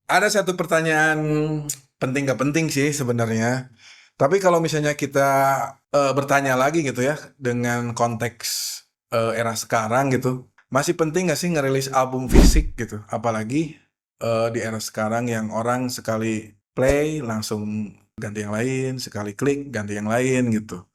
Ada satu pertanyaan penting gak penting sih sebenarnya. Tapi kalau misalnya kita bertanya lagi gitu ya dengan konteks era sekarang gitu, masih penting gak sih ngerilis album fisik gitu? Apalagi di era sekarang yang orang sekali play langsung ganti yang lain, sekali klik ganti yang lain gitu.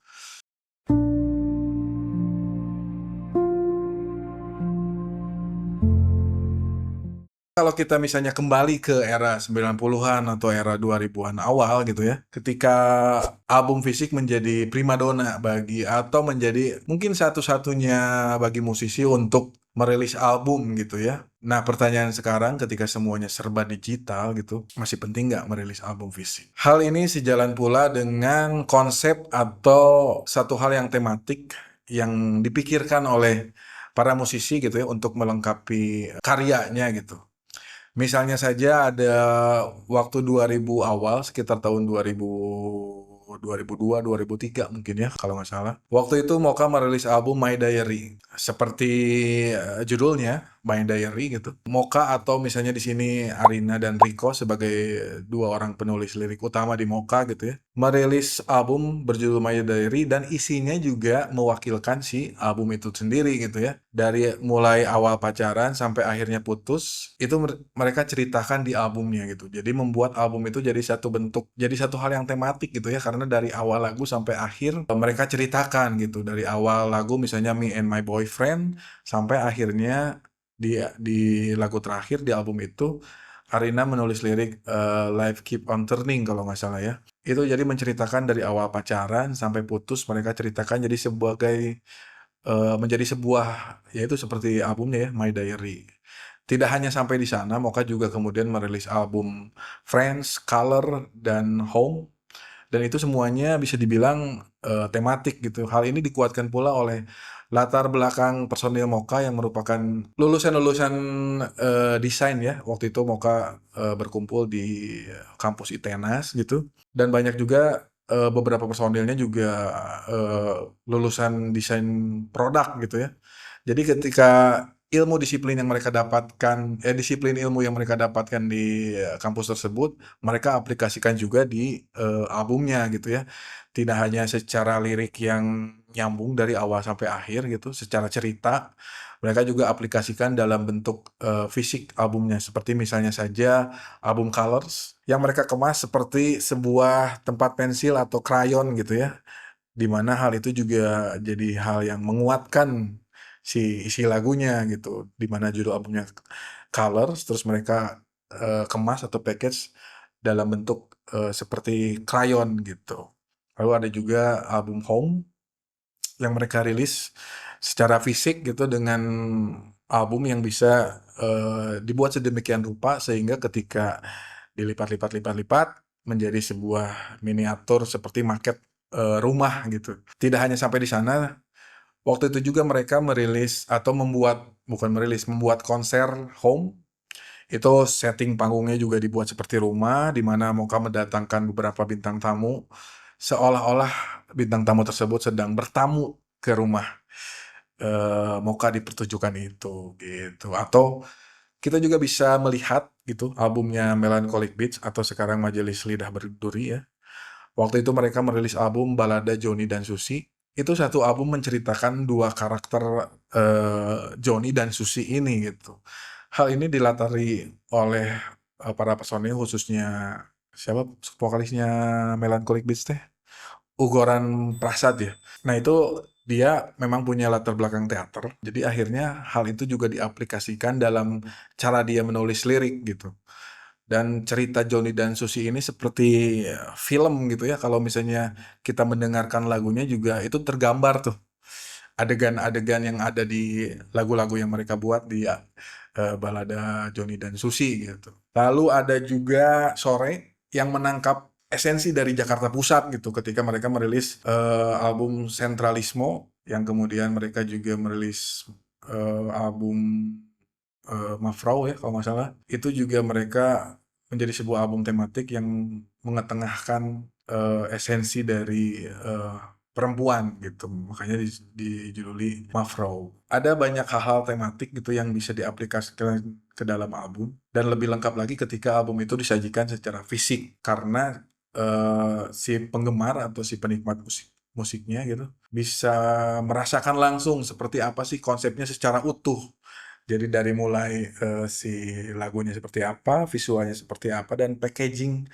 Kalau kita misalnya kembali ke era 90-an atau era 2000-an awal gitu ya, ketika album fisik menjadi primadona bagi atau menjadi mungkin satu-satunya bagi musisi untuk merilis album gitu ya. Nah, pertanyaan sekarang ketika semuanya serba digital gitu, masih penting nggak merilis album fisik? Hal ini sejalan pula dengan konsep atau satu hal yang tematik yang dipikirkan oleh para musisi gitu ya untuk melengkapi karyanya gitu. Misalnya saja ada waktu 2000 awal, sekitar tahun 2002, 2003 mungkin ya kalau nggak salah. Waktu itu Mocha merilis album My Diary. Seperti judulnya, My Diary gitu. Mocha atau misalnya di sini Arina dan Rico sebagai dua orang penulis lirik utama di Mocha gitu ya. Merilis album berjudul My Diary dan isinya juga mewakilkan si album itu sendiri gitu ya. Dari mulai awal pacaran sampai akhirnya putus, itu mereka ceritakan di albumnya gitu. Jadi membuat album itu jadi satu bentuk, jadi satu hal yang tematik gitu ya. Karena dari awal lagu sampai akhir mereka ceritakan gitu. Dari awal lagu misalnya Me and My Boyfriend sampai akhirnya di lagu terakhir di album itu Arina menulis lirik Life Keep on Turning kalau nggak salah ya. Itu jadi menceritakan dari awal pacaran sampai putus mereka ceritakan jadi sebagai menjadi sebuah yaitu seperti albumnya ya My Diary. Tidak hanya sampai di sana, Mocha juga kemudian merilis album Friends, Color, dan Home. Dan itu semuanya bisa dibilang tematik gitu. Hal ini dikuatkan pula oleh latar belakang personil Mocha yang merupakan lulusan-lulusan desain ya. Waktu itu Mocha berkumpul di kampus ITENAS gitu. Dan banyak juga beberapa personilnya juga eh, lulusan desain produk gitu ya. Jadi ketika disiplin yang mereka dapatkan, disiplin ilmu yang mereka dapatkan di kampus tersebut, mereka aplikasikan juga di albumnya gitu ya. Tidak hanya secara lirik yang nyambung dari awal sampai akhir gitu, secara cerita, mereka juga aplikasikan dalam bentuk fisik albumnya. Seperti misalnya saja album Colors, yang mereka kemas seperti sebuah tempat pensil atau krayon gitu ya. Di mana hal itu juga jadi hal yang menguatkan si isi lagunya gitu. Di mana judul albumnya Colors, terus mereka kemas atau package dalam bentuk seperti krayon gitu. Lalu ada juga album Home yang mereka rilis secara fisik gitu dengan album yang bisa dibuat sedemikian rupa sehingga ketika dilipat-lipat-lipat-lipat menjadi sebuah miniatur seperti maket rumah gitu. Tidak hanya sampai di sana, waktu itu juga mereka merilis atau membuat konser Home. Itu setting panggungnya juga dibuat seperti rumah, di mana Mocha mendatangkan beberapa bintang tamu, seolah-olah bintang tamu tersebut sedang bertamu ke rumah Mocha di pertunjukan itu, gitu. Atau kita juga bisa melihat gitu albumnya Melancholic Beach atau sekarang Majelis Lidah Berduri ya. Waktu itu mereka merilis album Balada Joni dan Susi. Itu satu album menceritakan dua karakter Joni dan Susi ini gitu. Hal ini dilatari oleh para personil khususnya siapa vokalisnya Melancholic Beats teh? Ugoran Prasad ya. Nah itu dia memang punya latar belakang teater. Jadi akhirnya hal itu juga diaplikasikan dalam cara dia menulis lirik gitu. Dan cerita Joni dan Susi ini seperti film gitu ya. Kalau misalnya kita mendengarkan lagunya juga itu tergambar tuh adegan-adegan yang ada di lagu-lagu yang mereka buat di balada Joni dan Susi gitu. Lalu ada juga Sore yang menangkap esensi dari Jakarta Pusat gitu ketika mereka merilis album Sentralismo yang kemudian mereka juga merilis album Mafrau ya kalau nggak salah. Itu juga mereka menjadi sebuah album tematik yang mengetengahkan esensi dari perempuan gitu. Makanya dijuduli Mafrau. Ada banyak hal-hal tematik gitu yang bisa diaplikasikan ke dalam album. Dan lebih lengkap lagi ketika album itu disajikan secara fisik karena si penggemar atau si penikmat musiknya gitu bisa merasakan langsung seperti apa sih konsepnya secara utuh. Jadi dari mulai si lagunya seperti apa, visualnya seperti apa, dan packaging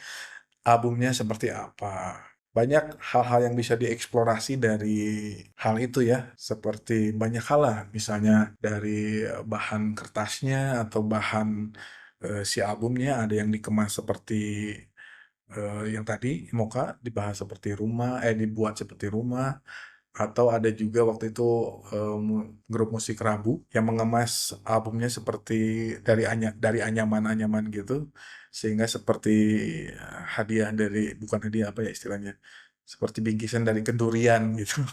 albumnya seperti apa. Banyak hal-hal yang bisa dieksplorasi dari hal itu ya, seperti banyak hal lah, misalnya dari bahan kertasnya atau bahan si albumnya ada yang dikemas seperti yang tadi Moka dibahas seperti rumah, dibuat seperti rumah, atau ada juga waktu itu grup musik Rabu yang mengemas albumnya seperti dari anyaman-anyaman gitu, sehingga seperti hadiah dari bukan hadiah apa ya istilahnya, seperti bingkisan dari kendurian gitu.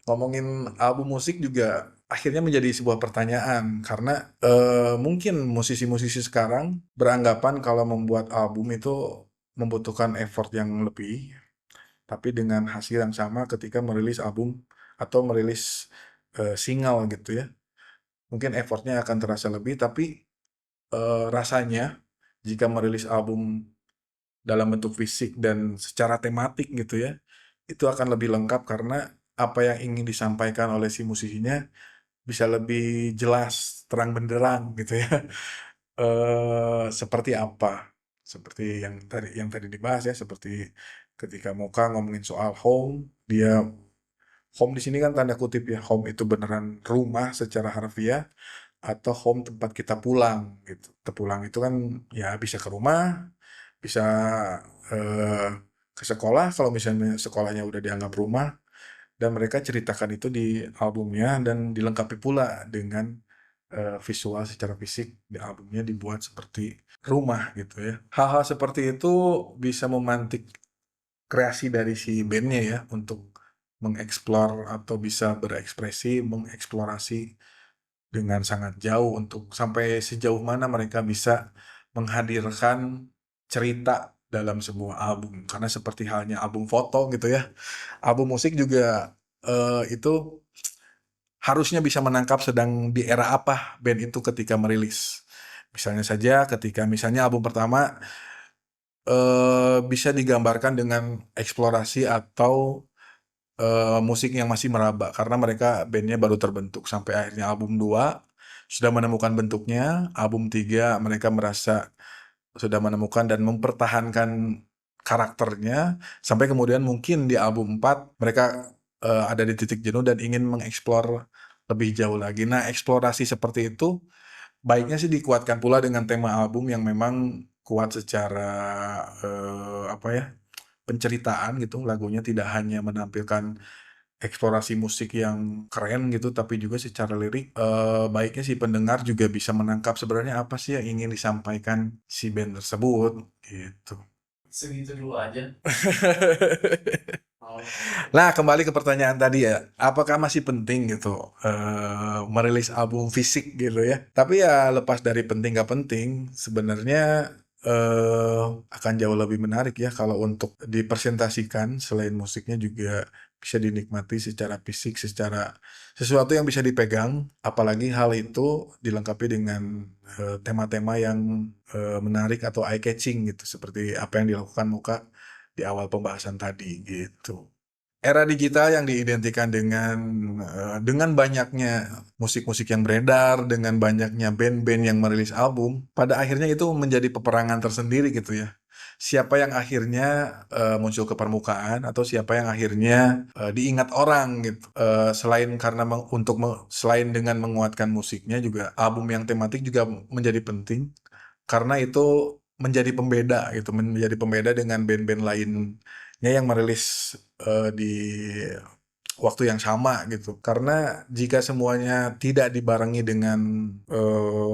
Ngomongin album musik juga akhirnya menjadi sebuah pertanyaan karena mungkin musisi-musisi sekarang beranggapan kalau membuat album itu membutuhkan effort yang lebih, tapi dengan hasil yang sama ketika merilis album atau merilis single gitu ya. Mungkin effortnya akan terasa lebih, tapi rasanya jika merilis album dalam bentuk fisik dan secara tematik gitu ya, itu akan lebih lengkap karena apa yang ingin disampaikan oleh si musisinya bisa lebih jelas, terang benderang gitu ya. Seperti apa? Seperti yang tadi dibahas ya, seperti ketika Moka ngomongin soal home, dia home di sini kan tanda kutip ya, home itu beneran rumah secara harfiah atau home tempat kita pulang gitu. Pulang itu kan ya bisa ke rumah, bisa eh, ke sekolah kalau misalnya sekolahnya udah dianggap rumah, dan mereka ceritakan itu di albumnya dan dilengkapi pula dengan visual secara fisik di albumnya dibuat seperti rumah gitu ya. Hal-hal seperti itu bisa memantik kreasi dari si bandnya ya untuk mengeksplor atau bisa berekspresi, mengeksplorasi dengan sangat jauh untuk sampai sejauh mana mereka bisa menghadirkan cerita dalam sebuah album. Karena seperti halnya album foto gitu ya, album musik juga itu harusnya bisa menangkap sedang di era apa band itu ketika merilis. Misalnya saja ketika misalnya album pertama bisa digambarkan dengan eksplorasi atau musik yang masih meraba karena mereka bandnya baru terbentuk sampai akhirnya album 2 sudah menemukan bentuknya, album 3 mereka merasa sudah menemukan dan mempertahankan karakternya, sampai kemudian mungkin di album 4 mereka ada di titik jenuh dan ingin mengeksplor lebih jauh lagi. Nah, eksplorasi seperti itu baiknya sih dikuatkan pula dengan tema album yang memang kuat secara apa ya, penceritaan gitu. Lagunya tidak hanya menampilkan eksplorasi musik yang keren gitu, tapi juga secara lirik baiknya si pendengar juga bisa menangkap sebenarnya apa sih yang ingin disampaikan si band tersebut gitu. Segitu dulu aja. Oh, Nah, kembali ke pertanyaan tadi ya, apakah masih penting gitu merilis album fisik gitu ya? Tapi ya lepas dari penting gak penting, sebenarnya akan jauh lebih menarik ya kalau untuk dipresentasikan selain musiknya juga bisa dinikmati secara fisik, secara sesuatu yang bisa dipegang, apalagi hal itu dilengkapi dengan tema-tema yang menarik atau eye catching gitu, seperti apa yang dilakukan Muka di awal pembahasan tadi gitu. Era digital yang diidentikan dengan banyaknya musik-musik yang beredar, dengan banyaknya band-band yang merilis album, pada akhirnya itu menjadi peperangan tersendiri gitu ya. Siapa yang akhirnya muncul ke permukaan atau siapa yang akhirnya diingat orang gitu. Selain karena selain dengan menguatkan musiknya juga album yang tematik juga menjadi penting karena itu menjadi pembeda gitu, menjadi pembeda dengan band-band lainnya yang merilis di waktu yang sama gitu. Karena jika semuanya tidak dibarengi dengan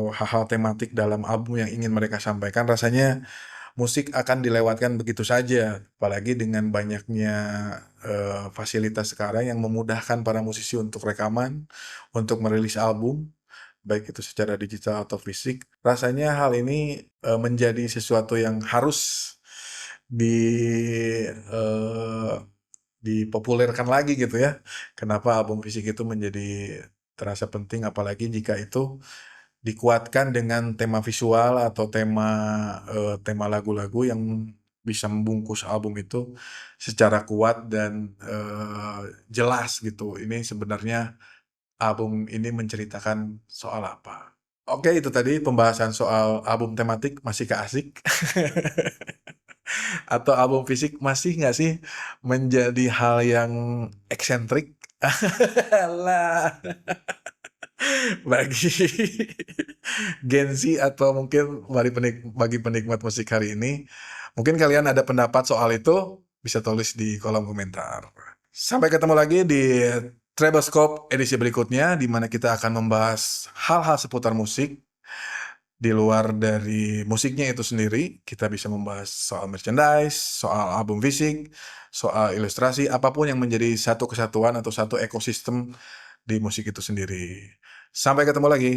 hal-hal tematik dalam album yang ingin mereka sampaikan, rasanya musik akan dilewatkan begitu saja. Apalagi dengan banyaknya fasilitas sekarang yang memudahkan para musisi untuk rekaman, untuk merilis album, baik itu secara digital atau fisik. Rasanya hal ini menjadi sesuatu yang harus eh, dipopulerkan lagi gitu ya. Kenapa album fisik itu menjadi terasa penting apalagi jika itu dikuatkan dengan tema visual atau tema lagu-lagu yang bisa membungkus album itu secara kuat dan jelas gitu. Ini sebenarnya album ini menceritakan soal apa. Oke, itu tadi pembahasan soal album tematik, masih asik? Atau album fisik masih nggak sih menjadi hal yang eksentrik? Alah, bagi Gen Z atau mungkin bagi penikmat musik hari ini, mungkin kalian ada pendapat soal itu, bisa tulis di kolom komentar. Sampai ketemu lagi di Treboscope edisi berikutnya, di mana kita akan membahas hal-hal seputar musik. Di luar dari musiknya itu sendiri, kita bisa membahas soal merchandise, soal album fisik, soal ilustrasi, apapun yang menjadi satu kesatuan atau satu ekosistem di musik itu sendiri. Sampai ketemu lagi.